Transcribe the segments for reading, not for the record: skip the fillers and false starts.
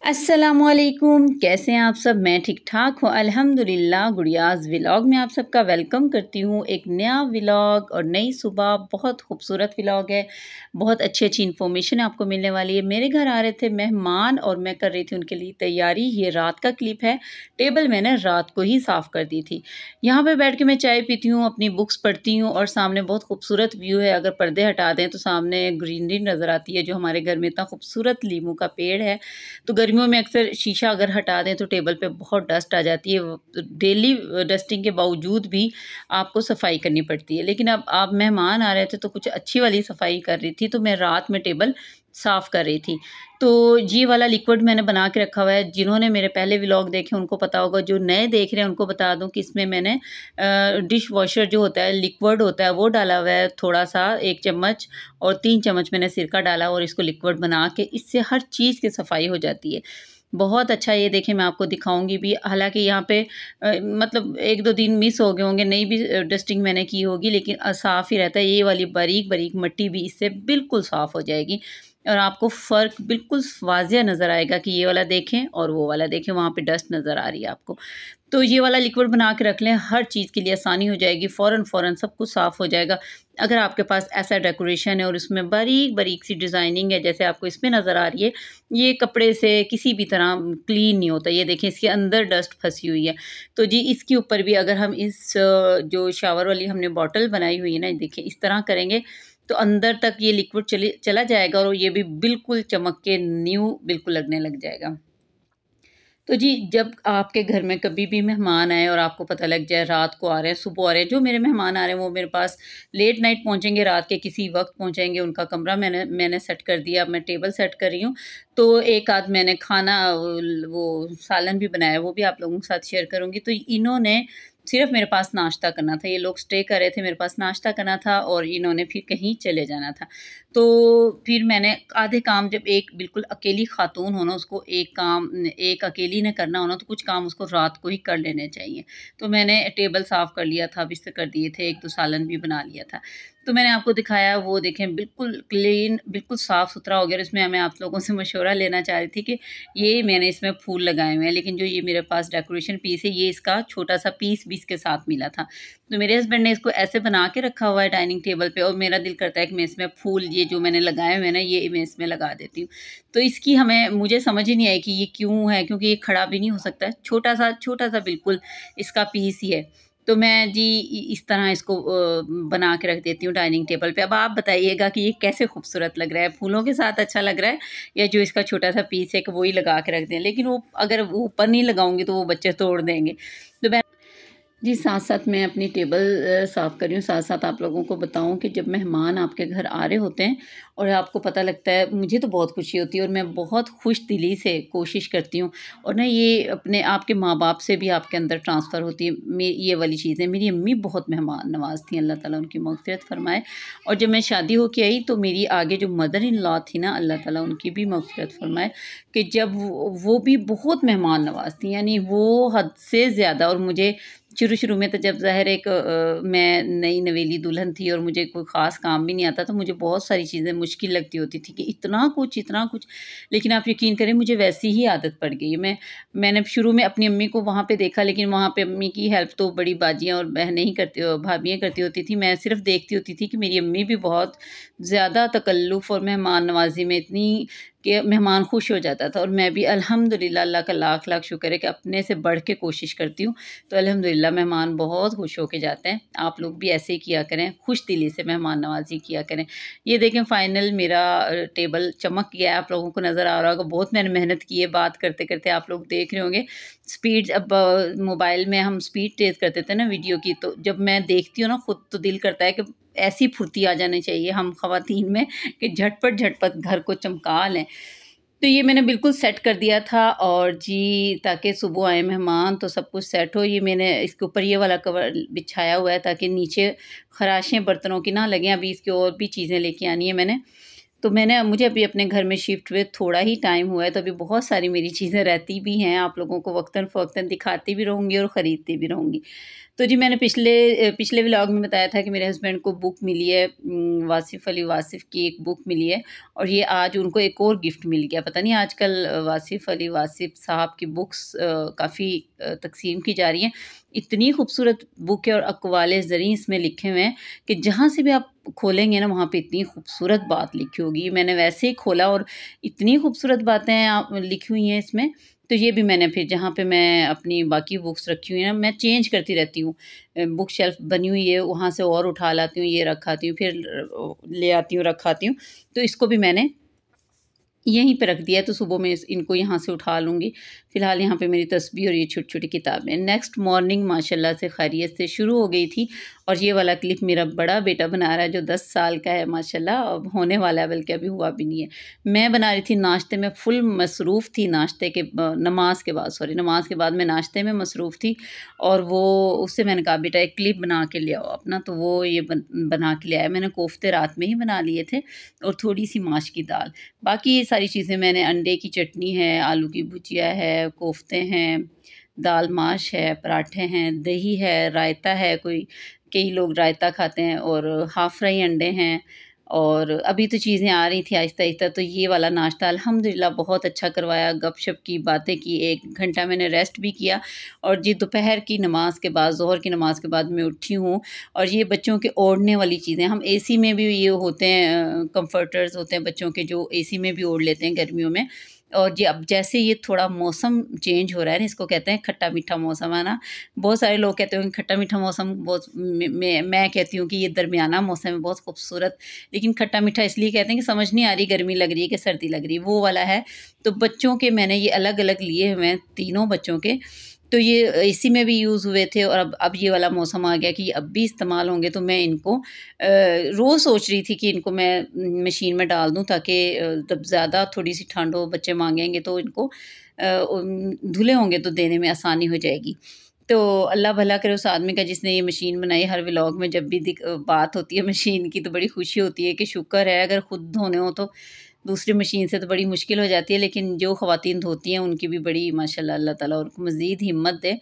अस्सलामुअलैकुम, कैसे हैं आप सब। मैं ठीक ठाक हूँ अल्हम्दुलिल्लाह। गुड़ियाज़ व्लॉग में आप सबका वेलकम करती हूँ। एक नया व्लॉग और नई सुबह, बहुत खूबसूरत व्लॉग है। बहुत अच्छी अच्छी इन्फॉर्मेशन आपको मिलने वाली है। मेरे घर आ रहे थे मेहमान और मैं कर रही थी उनके लिए तैयारी। ये रात का क्लिप है। टेबल मैंने रात को ही साफ़ कर दी थी। यहाँ पर बैठ के मैं चाय पीती हूँ, अपनी बुक्स पढ़ती हूँ और सामने बहुत खूबसूरत व्यू है। अगर पर्दे हटा दें तो सामने ग्रीनरी नज़र आती है, जो हमारे घर में इतना खूबसूरत लीमू का पेड़ है। तो गर्मियों में अक्सर शीशा अगर हटा दें तो टेबल पे बहुत डस्ट आ जाती है। तो डेली डस्टिंग के बावजूद भी आपको सफाई करनी पड़ती है। लेकिन अब आप मेहमान आ रहे थे तो कुछ अच्छी वाली सफाई कर रही थी, तो मैं रात में टेबल साफ़ कर रही थी। तो ये वाला लिक्विड मैंने बना के रखा हुआ है। जिन्होंने मेरे पहले व्लॉग देखे उनको पता होगा, जो नए देख रहे हैं उनको बता दूं कि इसमें मैंने डिश वॉशर जो होता है, लिक्विड होता है, वो डाला हुआ है थोड़ा सा, 1 चम्मच, और 3 चम्मच मैंने सिरका डाला और इसको लिक्विड बना के, इससे हर चीज़ की सफाई हो जाती है। बहुत अच्छा, ये देखिए मैं आपको दिखाऊंगी भी। हालांकि यहाँ पे मतलब 1-2 दिन मिस हो गए होंगे, नहीं भी डस्टिंग मैंने की होगी, लेकिन साफ़ ही रहता है। ये वाली बारीक बारीक मिट्टी भी इससे बिल्कुल साफ़ हो जाएगी और आपको फ़र्क बिल्कुल वाज़िया नज़र आएगा कि ये वाला देखें और वो वाला देखें, वहाँ पे डस्ट नज़र आ रही है आपको। तो ये वाला लिक्विड बना के रख लें, हर चीज़ के लिए आसानी हो जाएगी। फ़ौरन सब कुछ साफ़ हो जाएगा। अगर आपके पास ऐसा डेकोरेशन है और उसमें बारीक बारीक सी डिज़ाइनिंग है, जैसे आपको इसमें नज़र आ रही है, ये कपड़े से किसी भी तरह क्लीन नहीं होता। ये देखें, इसके अंदर डस्ट फंसी हुई है। तो जी इसके ऊपर भी अगर हम इस जो शावर वाली हमने बॉटल बनाई हुई है ना, देखिए इस तरह करेंगे तो अंदर तक ये लिक्विड चला जाएगा और ये भी बिल्कुल चमक के न्यू बिल्कुल लगने लग जाएगा। तो जी जब आपके घर में कभी भी मेहमान आए और आपको पता लग जाए रात को आ रहे हैं, सुबह आ रहे हैं, जो मेरे मेहमान आ रहे हैं वो मेरे पास लेट नाइट पहुंचेंगे, रात के किसी वक्त पहुंचेंगे। उनका कमरा मैंने सेट कर दिया। अब मैं टेबल सेट कर रही हूँ। तो एक आध मैंने खाना वो सालन भी बनाया, वो भी आप लोगों के साथ शेयर करूँगी। तो इन्होंने सिर्फ मेरे पास नाश्ता करना था। ये लोग स्टे कर रहे थे, मेरे पास नाश्ता करना था और इन्होंने फिर कहीं चले जाना था। तो फिर मैंने आधे काम, जब एक बिल्कुल अकेली खातून हो ना, उसको एक काम एक अकेली ने करना हो ना, तो कुछ काम उसको रात को ही कर लेने चाहिए। तो मैंने टेबल साफ़ कर लिया था, बिस्तर कर दिए थे, 1-2 सालन भी बना लिया था। तो मैंने आपको दिखाया, वो देखें बिल्कुल क्लीन, बिल्कुल साफ़ सुथरा हो गया। इसमें मैं आप लोगों से मशवरा लेना चाह रही थी कि ये मैंने इसमें फूल लगाए हुए हैं, लेकिन जो ये मेरे पास डेकोरेशन पीस है, ये इसका छोटा सा पीस भी इसके साथ मिला था। तो मेरे हस्बैंड ने इसको ऐसे बना के रखा हुआ है डाइनिंग टेबल पे, और मेरा दिल करता है कि मैं इसमें फूल, ये जो मैंने लगाए हुए हैं ना, ये मैं इसमें लगा देती हूँ। तो इसकी मुझे समझ ही नहीं आई कि ये क्यों है, क्योंकि ये खड़ा भी नहीं हो सकता है। छोटा सा बिल्कुल इसका पीस ही है। तो मैं जी इस तरह इसको बना के रख देती हूँ डाइनिंग टेबल पे। अब आप बताइएगा कि ये कैसे खूबसूरत लग रहा है, फूलों के साथ अच्छा लग रहा है या जो इसका छोटा सा पीस है कि वो ही लगा के रख दें। लेकिन वो अगर वो ऊपर नहीं लगाऊंगी तो वो बच्चे तोड़ देंगे। तो मैं जी साथ-साथ मैं अपनी टेबल साफ़ कर रही हूँ, साथ-साथ आप लोगों को बताऊँ कि जब मेहमान आपके घर आ रहे होते हैं और आपको पता लगता है, मुझे तो बहुत खुशी होती है और मैं बहुत खुश दिली से कोशिश करती हूँ, और ना ये अपने आपके माँ-बाप से भी आपके अंदर ट्रांसफ़र होती है ये वाली चीज़ें। मेरी अम्मी बहुत मेहमान नवाज़ थी, अल्लाह ताला उनकी मग़फ़िरत फ़रमाए। और जब मैं शादी होके आई तो मेरी आगे जो मदर इन लॉ थी ना, अल्लाह ताला उनकी भी मग़फ़िरत फ़रमाए, कि जब वो भी बहुत मेहमान नवाज़ थी, यानी वो हद से ज़्यादा। और मुझे शुरू-शुरू में तो जब ज़ाहिर एक मैं नई नवेली दुल्हन थी और मुझे कोई ख़ास काम भी नहीं आता, तो मुझे बहुत सारी चीज़ें मुश्किल लगती होती थी कि इतना कुछ। लेकिन आप यकीन करें, मुझे वैसी ही आदत पड़ गई। मैंने शुरू में अपनी अम्मी को वहाँ पे देखा, लेकिन वहाँ पे अम्मी की हेल्प तो बड़ी बाजियाँ और बहनें ही भाभियाँ करती होती थी। मैं सिर्फ़ देखती होती थी कि मेरी अम्मी भी बहुत ज़्यादा तकल्लुफ़ और मेहमान नवाज़ी में इतनी कि मेहमान खुश हो जाता था। और मैं भी अल्हम्दुलिल्लाह, अल्लाह का लाख लाख शुक्र है कि अपने से बढ़ के कोशिश करती हूँ। तो अल्हम्दुलिल्लाह मेहमान बहुत खुश होके जाते हैं। आप लोग भी ऐसे ही किया करें, खुश दिली से मेहमान नवाज़ी किया करें। ये देखें फाइनल मेरा टेबल चमक गया है, आप लोगों को नज़र आ रहा होगा। बहुत मैंने मेहनत की है, बात करते-करते आप लोग देख रहे होंगे। स्पीड अब मोबाइल में हम स्पीड तेज़ कर देते हैं ना वीडियो की, तो जब मैं देखती हूँ ना खुद, तो दिल करता है कि ऐसी फुर्ती आ जानी चाहिए हम ख़वातीन में कि झटपट घर को चमका लें। तो ये मैंने बिल्कुल सेट कर दिया था, और जी ताकि सुबह आए मेहमान तो सब कुछ सेट हो। ये मैंने इसके ऊपर ये वाला कवर बिछाया हुआ है ताकि नीचे खराशें बर्तनों की ना लगें। अभी इसकी और भी चीज़ें लेके आनी है मैंने। तो मुझे अभी अपने घर में शिफ्ट हुए थोड़ा ही टाइम हुआ है, तो अभी बहुत सारी मेरी चीज़ें रहती भी हैं, आप लोगों को वक्तन-फ़वक्तन दिखाती भी रहूँगी और ख़रीदती भी रहूँगी। तो जी मैंने पिछले व्लॉग में बताया था कि मेरे हस्बैंड को बुक मिली है, वासिफ़ अली वासिफ़ की एक बुक मिली है और ये आज उनको एक और गिफ्ट मिल गया। पता नहीं आजकल वासिफ़ अली वासिफ़ साहब की बुक्स काफ़ी तक़सीम की जा रही हैं। इतनी खूबसूरत बुक है और अक़वाले ज़री इसमें लिखे हुए हैं कि जहाँ से भी आप खोलेंगे ना वहाँ पे इतनी खूबसूरत बात लिखी होगी। मैंने वैसे ही खोला और इतनी खूबसूरत बातें लिखी हुई हैं इसमें। तो ये भी मैंने फिर जहाँ पे मैं अपनी बाकी बुक्स रखी हुई हैं ना, मैं चेंज करती रहती हूँ। बुक शेल्फ़ बनी हुई है, वहाँ से और उठा लाती हूँ, ये रख आती हूँ, फिर ले आती हूँ, रख आती हूँ। तो इसको भी मैंने यहीं पे रख दिया है, तो सुबह में इनको यहाँ से उठा लूँगी। फ़िलहाल यहाँ पे मेरी तस्बीह और ये छोटी-छोटी किताबें। नेक्स्ट मॉर्निंग माशाल्लाह से खैरियत से शुरू हो गई थी और ये वाला क्लिप मेरा बड़ा बेटा बना रहा है जो 10 साल का है माशाल्लाह, अब होने वाला है, बल्कि अभी हुआ भी नहीं है। मैं बना रही थी नाश्ते में, फुल मसरूफ़ थी नाश्ते के नमाज़ के बाद, सॉरी नमाज़ के बाद मैं नाश्ते में मसरूफ़ थी और वो उससे मैंने कहा बेटा एक क्लिप बना के ले आओ अपना, तो वो ये बना के ले आया। मैंने कोफ्ते रात में ही बना लिए थे और थोड़ी-सी माश की दाल। बाकी ये सारी चीज़ें मैंने अंडे की चटनी है, आलू की भुजिया है, कोफ्ते हैं, दाल माश है, पराठे हैं, दही है, रायता है, कई लोग रायता खाते हैं और हाफ़ फ्राई अंडे हैं और अभी तो चीज़ें आ रही थी आहिस्ता-आहिस्ता, तो ये वाला नाश्ता अल्हम्दुलिल्लाह बहुत अच्छा करवाया, गपशप की, बातें की, 1 घंटा मैंने रेस्ट भी किया और जी दोपहर की नमाज़ के बाद, ज़ोहर की नमाज़ के बाद मैं उठी हूँ और ये बच्चों के ओढ़ने वाली चीज़ें, हम एसी में भी ये होते हैं कम्फ़र्टर्स होते हैं बच्चों के जो एसी में भी ओढ़ लेते हैं गर्मियों में। और जी अब जैसे ये थोड़ा मौसम चेंज हो रहा है ना, इसको कहते हैं खट्टा-मीठा मौसम, है ना? बहुत सारे लोग कहते होंगे खट्टा-मीठा मौसम, बहुत मैं कहती हूँ कि ये दरमियाना मौसम है, बहुत खूबसूरत। लेकिन खट्टा-मीठा इसलिए कहते हैं कि समझ नहीं आ रही गर्मी लग रही है कि सर्दी लग रही है, वो वाला है। तो बच्चों के मैंने ये अलग-अलग लिए हुए हैं, तीनों बच्चों के। तो ये एसी में भी यूज़ हुए थे और अब ये वाला मौसम आ गया कि अब भी इस्तेमाल होंगे, तो मैं इनको रोज़ सोच रही थी कि इनको मैं मशीन में डाल दूँ ताकि जब ज़्यादा थोड़ी-सी ठंड हो, बच्चे माँगेंगे तो इनको धुले होंगे तो देने में आसानी हो जाएगी। तो अल्लाह भला करे उस आदमी का जिसने ये मशीन बनाई। हर व्लॉग में जब भी बात होती है मशीन की तो बड़ी खुशी होती है कि शुक्र है, अगर खुद धोने हो तो दूसरी मशीन से तो बड़ी मुश्किल हो जाती है, लेकिन जो ख़वातीन धोती हैं उनकी भी बड़ी माशाल्लाह अल्लाह ताला उनको मज़ीद हिम्मत दे।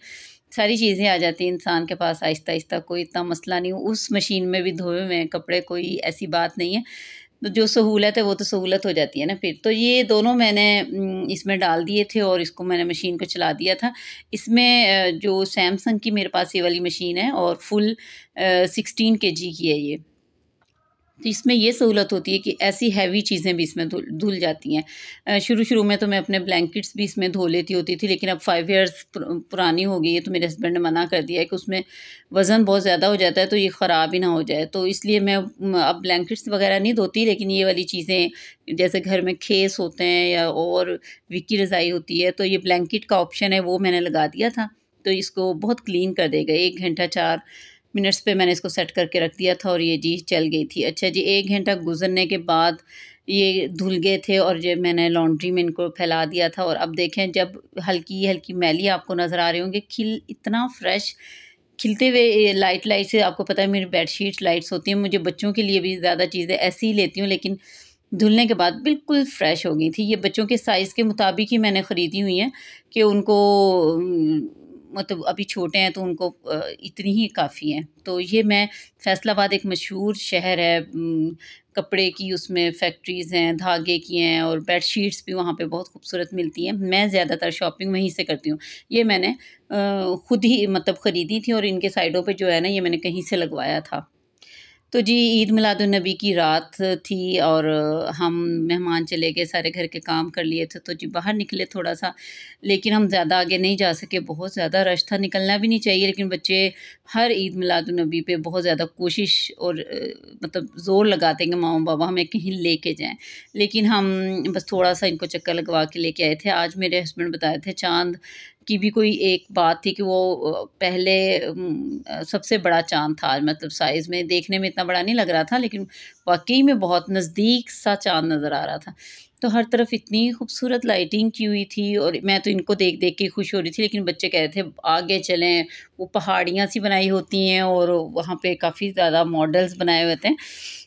सारी चीज़ें आ जाती हैं इंसान के पास आहिस्ता-आहिस्ता, कोई इतना मसला नहीं। उस मशीन में भी धोए हुए हैं कपड़े, कोई ऐसी बात नहीं है। तो जो सहूलत है वो तो सहूलत हो जाती है ना फिर। तो ये दोनों मैंने इसमें डाल दिए थे और इसको मैंने मशीन को चला दिया था। इसमें जो सैमसंग की मेरे पास ये वाली मशीन है और फुल 16 केजी की है ये। तो इसमें ये सहूलत होती है कि ऐसी हैवी चीज़ें भी इसमें धुल जाती हैं। शुरू-शुरू में तो मैं अपने ब्लैंकेट्स भी इसमें धो लेती होती थी, लेकिन अब 5 इयर्स पुरानी हो गई है, तो मेरे हस्बैंड ने मना कर दिया है कि उसमें वज़न बहुत ज़्यादा हो जाता है, तो ये ख़राब ही ना हो जाए। तो इसलिए मैं अब ब्लैंकेट्स वग़ैरह नहीं धोती, लेकिन ये वाली चीज़ें जैसे घर में खेस होते हैं या और विक्की रज़ाई होती है, तो ये ब्लैंकेट का ऑप्शन है, वो मैंने लगा दिया था। तो इसको बहुत क्लीन कर देगा। 1 घंटा 4 मिनट्स पे मैंने इसको सेट करके रख दिया था और ये जी चल गई थी। अच्छा जी, 1 घंटा गुज़रने के बाद ये धुल गए थे और जब मैंने लॉन्ड्री में इनको फैला दिया था और अब देखें जब हल्की-हल्की मैली आपको नज़र आ रहे होंगे, इतना फ्रेश खिलते हुए लाइट से। आपको पता है मेरी बेडशीट्स लाइट्स होती हैं, मुझे बच्चों के लिए भी ज़्यादा चीज़ें ऐसी ही लेती हूँ, लेकिन धुलने के बाद बिल्कुल फ्रेश हो गई थी। ये बच्चों के साइज़ के मुताबिक ही मैंने ख़रीदी हुई हैं कि उनको मतलब अभी छोटे हैं तो उनको इतनी ही काफ़ी हैं। तो ये मैं फैसलाबाद एक मशहूर शहर है, कपड़े की उसमें फैक्ट्रीज़ हैं, धागे की हैं और बेडशीट्स भी वहाँ पे बहुत खूबसूरत मिलती हैं। मैं ज़्यादातर शॉपिंग वहीं से करती हूँ। ये मैंने खुद ही मतलब ख़रीदी थी और इनके साइडों पे जो है ना, ये मैंने कहीं से लगवाया था। तो जी ईद मिलादुन्नबी की रात थी और हम मेहमान चले गए, सारे घर के काम कर लिए थे, तो जी बाहर निकले थोड़ा-सा, लेकिन हम ज़्यादा आगे नहीं जा सके, बहुत ज़्यादा रश था, निकलना भी नहीं चाहिए, लेकिन बच्चे हर ईद मिलादुन्नबी पे बहुत ज़्यादा कोशिश और मतलब ज़ोर लगाते हैं कि माँ-बाबा हमें कहीं लेके जाएँ। लेकिन हम बस थोड़ा-सा इनको चक्कर लगवा के लेके आए थे। आज मेरे हस्बैंड बताए थे चाँद की भी कोई एक बात थी कि वो पहले सबसे बड़ा चाँद था, मतलब साइज़ में देखने में इतना बड़ा नहीं लग रहा था, लेकिन वाक़ई में बहुत नज़दीक सा चाँद नज़र आ रहा था। तो हर तरफ इतनी खूबसूरत लाइटिंग की हुई थी और मैं तो इनको देख-देख के खुश हो रही थी, लेकिन बच्चे कह रहे थे आगे चलें, वो पहाड़ियाँ सी बनाई होती हैं और वहाँ पे काफ़ी ज़्यादा मॉडल्स बनाए हुए थे।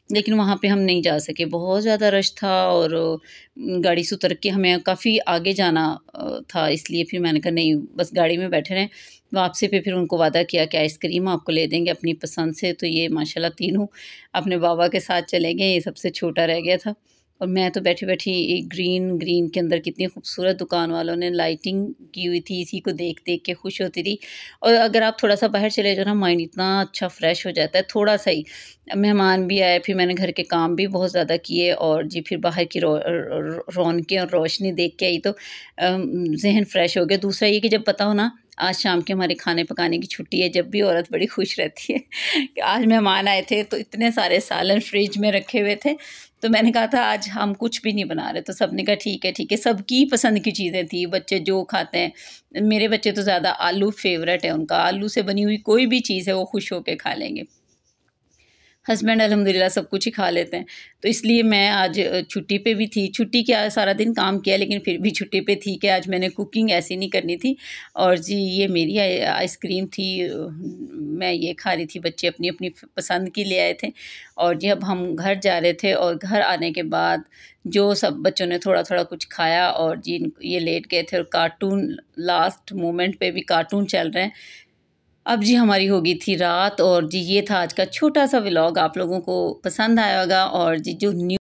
लेकिन वहाँ पे हम नहीं जा सके, बहुत ज़्यादा रश था और गाड़ी से उतर के हमें काफ़ी आगे जाना था, इसलिए फिर मैंने कहा नहीं बस गाड़ी में बैठे रहें। वापसी पे फिर उनको वादा किया कि आइसक्रीम आपको ले देंगे अपनी पसंद से, तो ये माशाल्लाह तीनों अपने बाबा के साथ चले गए, ये सबसे छोटा रह गया था। और मैं तो बैठी-बैठी एक ग्रीन के अंदर कितनी खूबसूरत दुकान वालों ने लाइटिंग की हुई थी, इसी को देख-देख के खुश होती थी। और अगर आप थोड़ा-सा बाहर चले जाओ ना, माइंड इतना अच्छा फ्रेश हो जाता है, थोड़ा-सा ही। मेहमान भी आए, फिर मैंने घर के काम भी बहुत ज़्यादा किए और जी फिर बाहर की रौनकें और रोशनी देख के आई तो ज़हन फ्रेश हो गया। दूसरा ये कि जब पता हो ना आज शाम के हमारे खाने पकाने की छुट्टी है, जब भी औरत बड़ी खुश रहती है कि आज मेहमान आए थे तो इतने सारे सालन फ्रिज में रखे हुए थे, तो मैंने कहा था आज हम कुछ भी नहीं बना रहे, तो सबने कहा ठीक है, सबकी पसंद की चीज़ें थी, बच्चे जो खाते हैं। मेरे बच्चे तो ज़्यादा आलू फ़ेवरेट है उनका, आलू से बनी हुई कोई भी चीज़ है वो खुश होके खा लेंगे। हस्बैंड अल्हम्दुलिल्लाह सब कुछ ही खा लेते हैं। तो इसलिए मैं आज छुट्टी पे भी थी। छुट्टी क्या सारा दिन काम किया लेकिन फिर भी छुट्टी पे थी कि आज मैंने कुकिंग ऐसी नहीं करनी थी। और जी ये मेरी आइसक्रीम थी, मैं ये खा रही थी, बच्चे अपनी-अपनी पसंद की ले आए थे। और जी अब हम घर जा रहे थे और घर आने के बाद जो सब बच्चों ने थोड़ा-थोड़ा कुछ खाया और जी ये लेट गए थे और कार्टून लास्ट मोमेंट पे भी कार्टून चल रहे हैं। अब जी हमारी हो गई थी रात और जी ये था आज का छोटा-सा व्लॉग, आप लोगों को पसंद आया होगा और जी जो न्यू